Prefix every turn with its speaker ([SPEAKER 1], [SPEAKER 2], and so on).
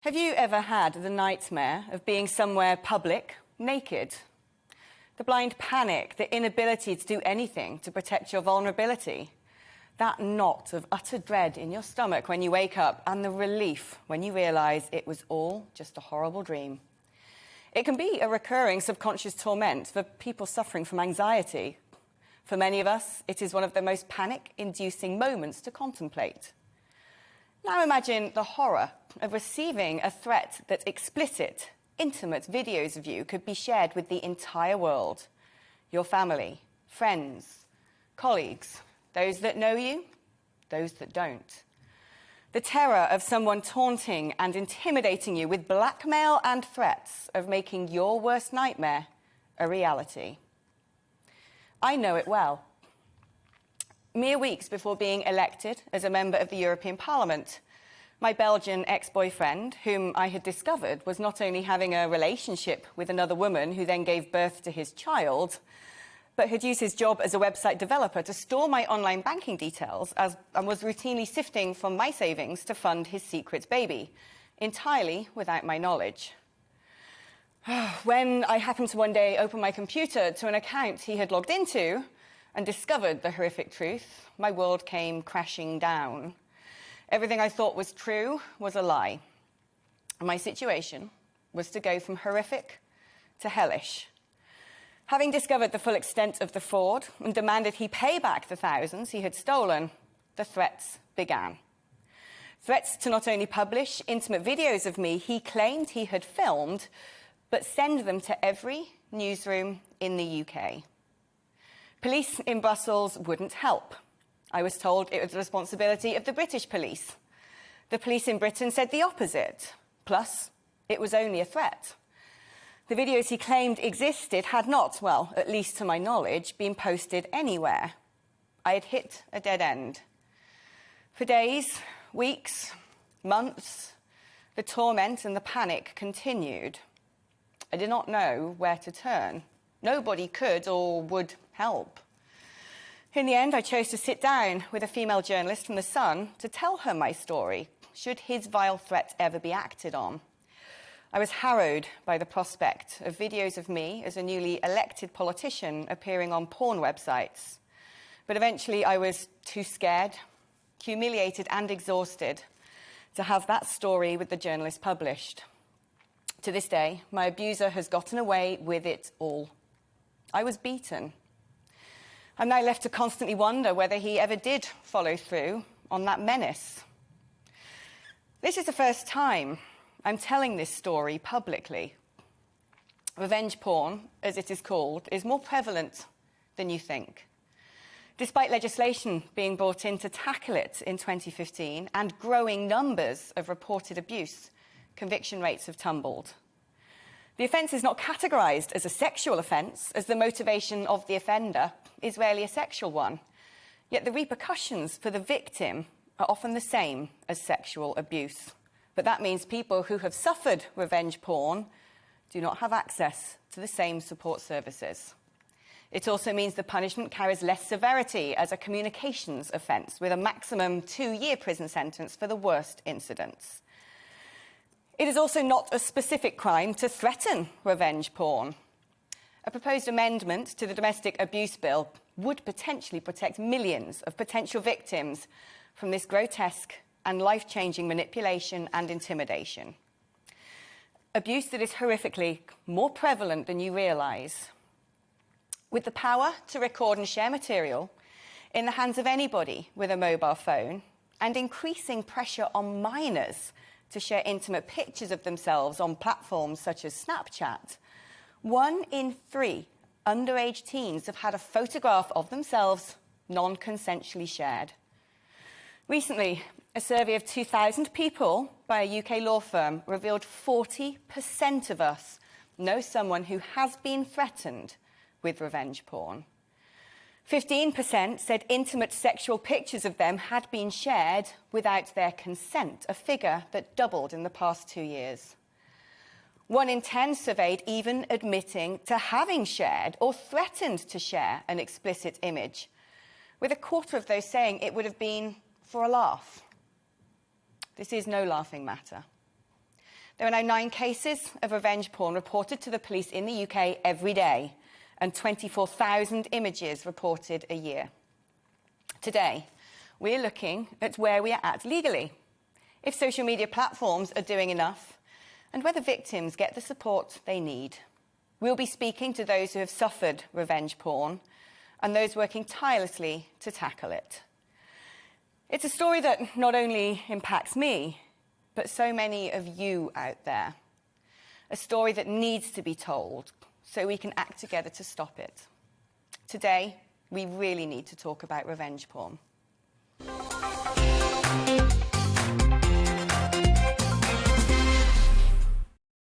[SPEAKER 1] Have you ever had the nightmare of being somewhere public, naked? The blind panic, the inability to do anything to protect your vulnerability. That knot of utter dread in your stomach when you wake up, and the relief when you realise it was all just a horrible dream. It can be a recurring subconscious torment for people suffering from anxiety. For many of us, it is one of the most panic-inducing moments to contemplate. Now imagine the horror of receiving a threat that explicit, intimate videos of you could be shared with the entire world. Your family, friends, colleagues, those that know you, those that don't. The terror of someone taunting and intimidating you with blackmail and threats of making your worst nightmare a reality. I know it well. Mere weeks before being elected as a member of the European Parliament, my Belgian ex-boyfriend, whom I had discovered was not only having a relationship with another woman who then gave birth to his child, but had used his job as a website developer to store my online banking details and was routinely sifting from my savings to fund his secret baby, entirely without my knowledge. When I happened to one day open my computer to an account he had logged into and discovered the horrific truth, my world came crashing down. Everything I thought was true was a lie. My situation was to go from horrific to hellish. Having discovered the full extent of the fraud and demanded he pay back the thousands he had stolen, the threats began. Threats to not only publish intimate videos of me he claimed he had filmed, but send them to every newsroom in the UK. Police in Brussels wouldn't help. I was told it was the responsibility of the British police. The police in Britain said the opposite. Plus, it was only a threat. The videos he claimed existed had not, well, at least to my knowledge, been posted anywhere. I had hit a dead end. For days, weeks, months, the torment and the panic continued. I did not know where to turn. Nobody could or would help. In the end, I chose to sit down with a female journalist from The Sun to tell her my story, should his vile threat ever be acted on. I was harrowed by the prospect of videos of me as a newly elected politician appearing on porn websites. But eventually I was too scared, humiliated and exhausted to have that story with the journalist published. To this day, my abuser has gotten away with it all. I was beaten. I'm now left to constantly wonder whether he ever did follow through on that menace. This is the first time I'm telling this story publicly. Revenge porn, as it is called, is more prevalent than you think. Despite legislation being brought in to tackle it in 2015 and growing numbers of reported abuse, conviction rates have tumbled. The offence is not categorised as a sexual offence, as the motivation of the offender is rarely a sexual one. Yet the repercussions for the victim are often the same as sexual abuse. But that means people who have suffered revenge porn do not have access to the same support services. It also means the punishment carries less severity as a communications offence, with a maximum 2-year prison sentence for the worst incidents. It is also not a specific crime to threaten revenge porn. A proposed amendment to the Domestic Abuse Bill would potentially protect millions of potential victims from this grotesque and life-changing manipulation and intimidation. Abuse that is horrifically more prevalent than you realise. With the power to record and share material in the hands of anybody with a mobile phone, and increasing pressure on minors to share intimate pictures of themselves on platforms such as Snapchat, 1 in 3 underage teens have had a photograph of themselves non-consensually shared. Recently, a survey of 2,000 people by a UK law firm revealed 40% of us know someone who has been threatened with revenge porn. 15% said intimate sexual pictures of them had been shared without their consent, a figure that doubled in the past 2 years. 1 in 10 surveyed even admitting to having shared or threatened to share an explicit image, with a quarter of those saying it would have been for a laugh. This is no laughing matter. There are now 9 cases of revenge porn reported to the police in the UK every day, and 24,000 images reported a year. Today, we're looking at where we are at legally, if social media platforms are doing enough, and whether victims get the support they need. We'll be speaking to those who have suffered revenge porn and those working tirelessly to tackle it. It's a story that not only impacts me, but so many of you out there. A story that needs to be told so we can act together to stop it. Today, we really need to talk about revenge porn.